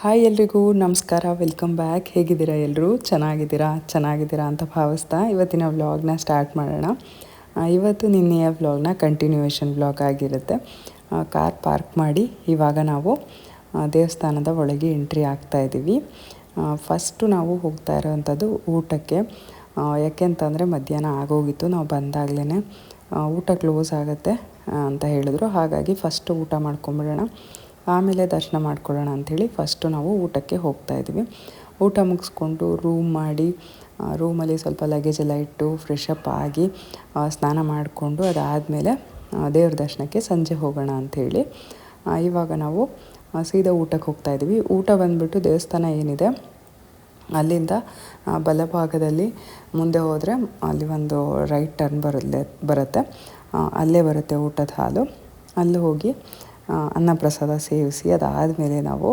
Hi ಎಲ್ರಿಗೂ ನಮಸ್ಕಾರ, welcome back. ಹೇಗಿದ್ದೀರಾ ಎಲ್ಲರೂ? ಚೆನ್ನಾಗಿದ್ದೀರಾ ಅಂತ ಭಾವಿಸ್ತಾ ಇವತ್ತಿನ ವ್ಲಾಗ್ನ ಸ್ಟಾರ್ಟ್ ಮಾಡೋಣ. ಇವತ್ತು ನಿನ್ನೆಯ ವ್ಲಾಗ್ನ ಕಂಟಿನ್ಯೂಯೇಷನ್ ವ್ಲಾಗ್ ಆಗಿರುತ್ತೆ. ಕಾರ್ ಪಾರ್ಕ್ ಮಾಡಿ ಇವಾಗ ನಾವು ದೇವಸ್ಥಾನದ ಒಳಗೆ ಎಂಟ್ರಿ ಆಗ್ತಾಯಿದ್ದೀವಿ. ಫಸ್ಟು ನಾವು ಹೋಗ್ತಾ ಇರೋವಂಥದ್ದು ಊಟಕ್ಕೆ. ಯಾಕೆಂತಂದರೆ ಮಧ್ಯಾಹ್ನ ಆಗೋಗಿತ್ತು, ನಾವು ಬಂದಾಗಲೇ ಊಟ ಕ್ಲೋಸ್ ಆಗುತ್ತೆ ಅಂತ ಹೇಳಿದ್ರು. ಹಾಗಾಗಿ ಫಸ್ಟು ಊಟ ಮಾಡ್ಕೊಂಬಿಡೋಣ, ಆಮೇಲೆ ದರ್ಶನ ಮಾಡ್ಕೊಳ್ಳೋಣ ಅಂಥೇಳಿ ಫಸ್ಟು ನಾವು ಊಟಕ್ಕೆ ಹೋಗ್ತಾಯಿದ್ವಿ. ಊಟ ಮುಗಿಸ್ಕೊಂಡು ರೂಮ್ ಮಾಡಿ, ರೂಮಲ್ಲಿ ಸ್ವಲ್ಪ ಲಗೇಜ್ ಎಲ್ಲ ಇಟ್ಟು ಫ್ರೆಶ್ ಅಪ್ ಆಗಿ ಸ್ನಾನ ಮಾಡಿಕೊಂಡು ಅದಾದಮೇಲೆ ದೇವ್ರ ದರ್ಶನಕ್ಕೆ ಸಂಜೆ ಹೋಗೋಣ ಅಂಥೇಳಿ ಇವಾಗ ನಾವು ಸೀದಾ ಊಟಕ್ಕೆ ಹೋಗ್ತಾಯಿದ್ವಿ. ಊಟ ಬಂದುಬಿಟ್ಟು ದೇವಸ್ಥಾನ ಏನಿದೆ ಅಲ್ಲಿಂದ ಬಲಭಾಗದಲ್ಲಿ ಮುಂದೆ ಹೋದರೆ ಅಲ್ಲಿ ಒಂದು ರೈಟ್ ಟರ್ನ್ ಬರುತ್ತೆ, ಅಲ್ಲೇ ಬರುತ್ತೆ ಊಟದ ಹಾಲು. ಅಲ್ಲಿ ಹೋಗಿ ಅನ್ನಪ್ರಸಾದ ಸೇವಿಸಿ ಅದಾದಮೇಲೆ ನಾವು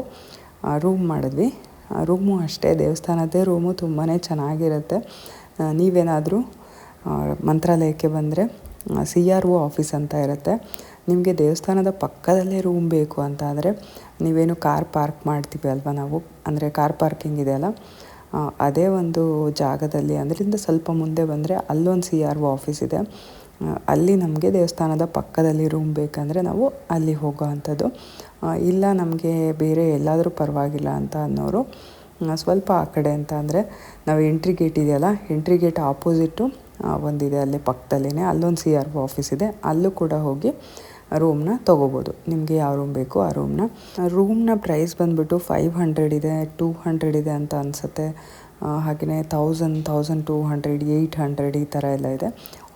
ರೂಮ್ ಮಾಡಿದ್ವಿ. ರೂಮು ಅಷ್ಟೇ, ದೇವಸ್ಥಾನದ್ದೇ ರೂಮು ತುಂಬಾ ಚೆನ್ನಾಗಿರುತ್ತೆ. ನೀವೇನಾದರೂ ಮಂತ್ರಾಲಯಕ್ಕೆ ಬಂದರೆ CRO ಆಫೀಸ್ ಅಂತ ಇರುತ್ತೆ. ನಿಮಗೆ ದೇವಸ್ಥಾನದ ಪಕ್ಕದಲ್ಲೇ ರೂಮ್ ಬೇಕು ಅಂತ ಆದರೆ ನೀವೇನು ಕಾರ್ ಪಾರ್ಕ್ ಮಾಡ್ತೀವಿ ಅಲ್ವಾ ನಾವು, ಅಂದರೆ ಕಾರ್ ಪಾರ್ಕಿಂಗ್ ಇದೆಯಲ್ಲ ಅದೇ ಒಂದು ಜಾಗದಲ್ಲಿ, ಅದರಿಂದ ಸ್ವಲ್ಪ ಮುಂದೆ ಬಂದರೆ ಅಲ್ಲೊಂದು CRO ಆಫೀಸ್ ಇದೆ. ಅಲ್ಲಿ ನಮಗೆ ದೇವಸ್ಥಾನದ ಪಕ್ಕದಲ್ಲಿ ರೂಮ್ ಬೇಕಂದರೆ ನಾವು ಅಲ್ಲಿ ಹೋಗೋ ಅಂಥದ್ದು. ಇಲ್ಲ ನಮಗೆ ಬೇರೆ ಎಲ್ಲಾದರೂ ಪರವಾಗಿಲ್ಲ ಅಂತ ಅನ್ನೋರು ಸ್ವಲ್ಪ ಆ ಕಡೆ ಅಂತ ಅಂದರೆ ನಾವು ಎಂಟ್ರಿ ಗೇಟ್ ಇದೆಯಲ್ಲ, ಎಂಟ್ರಿ ಗೇಟ್ ಆಪೋಸಿಟ್ಟು ಒಂದಿದೆ, ಅಲ್ಲೇ ಪಕ್ಕದಲ್ಲೇ ಅಲ್ಲೊಂದು CRO ಆಫೀಸ್ ಇದೆ, ಅಲ್ಲೂ ಕೂಡ ಹೋಗಿ ರೂಮ್ನ ತೊಗೋಬೋದು. ನಿಮಗೆ ಯಾವ ರೂಮ್ ಬೇಕೋ ಆ ರೂಮ್ನ ಪ್ರೈಸ್ ಬಂದುಬಿಟ್ಟು 500 ಇದೆ, 200 ಇದೆ ಅಂತ ಅನಿಸುತ್ತೆ. ಹಾಗೆಯೇ 1000, 1200, 800 ಈ ಥರ ಎಲ್ಲ ಇದೆ.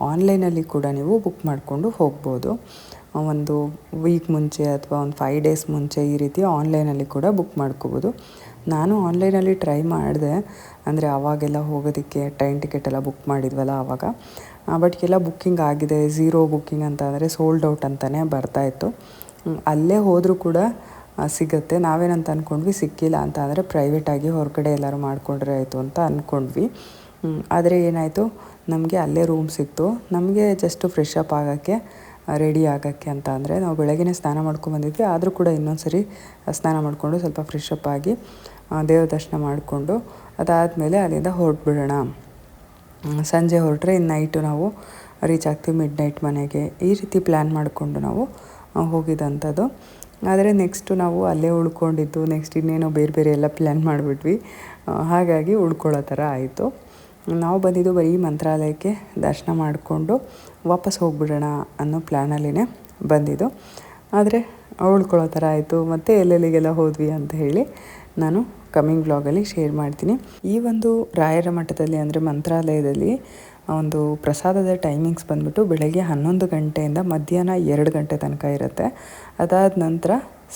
ಆನ್ಲೈನಲ್ಲಿ ಕೂಡ ನೀವು ಬುಕ್ ಮಾಡಿಕೊಂಡು ಹೋಗ್ಬೋದು. ಒಂದು ವೀಕ್ ಮುಂಚೆ ಅಥವಾ ಒಂದು 5 ಡೇಸ್ ಮುಂಚೆ ಈ ರೀತಿ ಆನ್ಲೈನಲ್ಲಿ ಕೂಡ ಬುಕ್ ಮಾಡ್ಕೋಬೋದು. ನಾನು ಆನ್ಲೈನಲ್ಲಿ ಟ್ರೈ ಮಾಡಿದೆ, ಅಂದರೆ ಆವಾಗೆಲ್ಲ ಹೋಗೋದಕ್ಕೆ ಟ್ರೈನ್ ಟಿಕೆಟ್ ಎಲ್ಲ ಬುಕ್ ಮಾಡಿದ್ವಲ್ಲ ಆವಾಗ. ಬಟ್ ಎಲ್ಲ ಬುಕ್ಕಿಂಗ್ ಆಗಿದೆ, 0 ಬುಕ್ಕಿಂಗ್ ಅಂತ ಅಂದರೆ ಸೋಲ್ಡ್ ಔಟ್ ಅಂತಲೇ ಬರ್ತಾಯಿತ್ತು. ಅಲ್ಲೇ ಹೋದರೂ ಕೂಡ ಸಿಗುತ್ತೆ. ನಾವೇನಂತ ಅಂದ್ಕೊಂಡ್ವಿ, ಸಿಕ್ಕಿಲ್ಲ ಅಂತ ಅಂದರೆ ಪ್ರೈವೇಟಾಗಿ ಹೊರಗಡೆ ಎಲ್ಲರೂ ಮಾಡ್ಕೊಂಡ್ರೆ ಆಯಿತು ಅಂತ ಅಂದ್ಕೊಂಡ್ವಿ. ಆದರೆ ಏನಾಯಿತು, ನಮಗೆ ಅಲ್ಲೇ ರೂಮ್ ಸಿಕ್ತು. ನಮಗೆ ಜಸ್ಟು ಫ್ರೆಶ್ ಅಪ್ ಆಗೋಕ್ಕೆ, ರೆಡಿ ಆಗೋಕ್ಕೆ ಅಂತ ಅಂದರೆ ನಾವು ಬೆಳಗ್ಗೆ ಸ್ನಾನ ಮಾಡ್ಕೊಂಡ್ಬಂದಿದ್ವಿ, ಆದರೂ ಕೂಡ ಇನ್ನೊಂದು ಸರಿ ಸ್ನಾನ ಮಾಡಿಕೊಂಡು ಸ್ವಲ್ಪ ಫ್ರೆಶ್ ಅಪ್ ಆಗಿ ದೇವ್ರ ದರ್ಶನ ಮಾಡಿಕೊಂಡು ಅದಾದಮೇಲೆ ಅಲ್ಲಿಂದ ಹೊರಟ್ಬಿಡೋಣ. ಸಂಜೆ ಹೊರಟ್ರೆ ಇನ್ನು ನೈಟು ನಾವು ರೀಚ್ ಆಗ್ತೀವಿ ಮಿಡ್ ನೈಟ್ ಮನೆಗೆ. ಈ ರೀತಿ ಪ್ಲ್ಯಾನ್ ಮಾಡಿಕೊಂಡು ನಾವು ಹೋಗಿದ್ದಂಥದ್ದು. ಆದರೆ ನೆಕ್ಸ್ಟು ನಾವು ಅಲ್ಲೇ ಉಳ್ಕೊಂಡಿದ್ದು, ನೆಕ್ಸ್ಟ್ ಇನ್ನೇನೋ ಬೇರೆ ಎಲ್ಲ ಪ್ಲ್ಯಾನ್ ಮಾಡಿಬಿಟ್ವಿ. ಹಾಗಾಗಿ ಉಳ್ಕೊಳ್ಳೋ ಥರ ಆಯಿತು. ನಾವು ಬಂದಿದ್ದು ಬರೀ ಮಂತ್ರಾಲಯಕ್ಕೆ ದರ್ಶನ ಮಾಡಿಕೊಂಡು ವಾಪಸ್ ಹೋಗ್ಬಿಡೋಣ ಅನ್ನೋ ಪ್ಲ್ಯಾನಲ್ಲಿನೇ ಬಂದಿದ್ದು. ಆದರೆ ಉಳ್ಕೊಳ್ಳೋ ಥರ ಆಯಿತು. ಮತ್ತು ಎಲ್ಲೆಲ್ಲಿಗೆಲ್ಲ ಹೋದ್ವಿ ಅಂತ ಹೇಳಿ ನಾನು ಕಮಿಂಗ್ ವ್ಲಾಗಲ್ಲಿ ಶೇರ್ ಮಾಡ್ತೀನಿ. ಈ ಒಂದು ರಾಯರ ಮಠದಲ್ಲಿ ಅಂದರೆ ಮಂತ್ರಾಲಯದಲ್ಲಿ ಒಂದು ಪ್ರಸಾದದ ಟೈಮಿಂಗ್ಸ್ ಬಂದುಬಿಟ್ಟು ಬೆಳಗ್ಗೆ 11 ಗಂಟೆಯಿಂದ ಮಧ್ಯಾಹ್ನ 2 ಗಂಟೆ ತನಕ ಇರುತ್ತೆ. ಅದಾದ ನಂತರ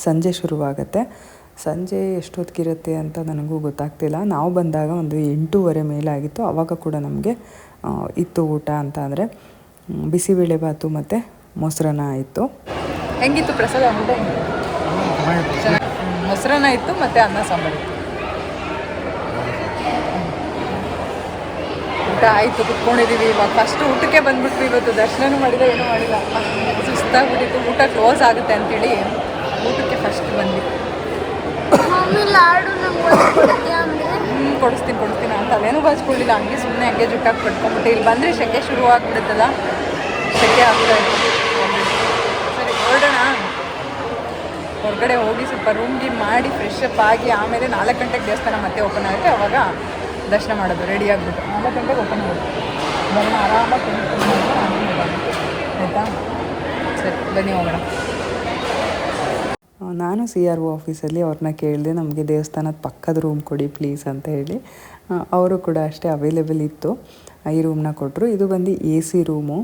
ಸಂಜೆ ಶುರುವಾಗುತ್ತೆ. ಸಂಜೆ ಎಷ್ಟೊತ್ತಿಗಿರುತ್ತೆ ಅಂತ ನನಗೂ ಗೊತ್ತಾಗ್ತಿಲ್ಲ. ನಾವು ಬಂದಾಗ ಒಂದು 8:30 ಮೇಲಾಗಿತ್ತು. ಆವಾಗ ಕೂಡ ನಮಗೆ ಇತ್ತು ಊಟ ಅಂತ ಅಂದರೆ ಬಿಸಿಬೇಳೆಭಾತು ಮತ್ತು ಮೊಸರನ್ನ ಇತ್ತು. ಹೆಂಗಿತ್ತು ಪ್ರಸಾದ? ಮೊಸರನ್ನ ಇತ್ತು ಮತ್ತು ಅನ್ನ ಸಾಂಬಾರು ಇತ್ತು. ಊಟ ಆಯಿತು, ಕುತ್ಕೊಂಡಿದ್ದೀವಿ. ಇವಾಗ ಫಸ್ಟ್ ಊಟಕ್ಕೆ ಬಂದ್ಬಿಟ್ವಿ. ಇವತ್ತು ದರ್ಶನನೂ ಮಾಡಿಲ್ಲ, ಏನೂ ಮಾಡಿಲ್ಲ, ಸುಸ್ತಾಗ್ಬಿಟ್ಟಿತ್ತು. ಊಟ ಕ್ಲೋಸ್ ಆಗುತ್ತೆ ಅಂಥೇಳಿ ಊಟಕ್ಕೆ ಫಸ್ಟ್ ಬಂದ್ವಿ. ಕೊಡಿಸ್ತೀನಿ ಅಂತ ಅಲ್ಲೇನೂ ಬಾಚ್ಕೊಳ್ಳಿಲ್ಲ. ಹಂಗೆ ಸುಮ್ಮನೆ ಹಂಗೆ ಜುಟ್ಟಾಗಿ ಪಟ್ಕೊಂಡ್ಬಿಟ್ಟು ಇಲ್ಲಿ ಬಂದರೆ ಶೆಕೆ ಶುರು ಆಗಿಬಿಡುತ್ತಲ್ಲ, ಶೆಕೆ ಆಗ್ತಾಯಿತ್ತು. ಸರಿ ಹೊರಡೋಣ. ಹೊರಗಡೆ ಹೋಗಿ ಸ್ವಲ್ಪ ರೂಮ್ಗೆ ಮಾಡಿ ಫ್ರೆಶ್ ಅಪ್ ಆಗಿ ಆಮೇಲೆ 4 ಗಂಟೆಗೆ ದೇವಸ್ಥಾನ ಮತ್ತೆ ಓಪನ್ ಆಗುತ್ತೆ. ಅವಾಗ ದರ್ಶನ ಮಾಡೋದು, ರೆಡಿ ಆಗಿಬಿಟ್ಟು 4 ಗಂಟೆಗೆ ಓಪನ್ ಆಗುತ್ತೆ. ಬರೋಣ, ಆರಾಮಾಗಿ ಆಯಿತಾ? ಸರಿ ಬನ್ನಿ ಹೋಗೋಣ. ನಾನು CRO ಆಫೀಸಲ್ಲಿ ಅವ್ರನ್ನ ಕೇಳಿದೆ, ನಮಗೆ ದೇವಸ್ಥಾನದ ಪಕ್ಕದ ರೂಮ್ ಕೊಡಿ ಪ್ಲೀಸ್ ಅಂತ ಹೇಳಿ. ಅವರು ಕೂಡ ಅಷ್ಟೇ ಅವೈಲೇಬಲ್ ಇತ್ತು, ಈ ರೂಮ್ನ ಕೊಟ್ಟರು. ಇದು ಬಂದು AC ರೂಮು.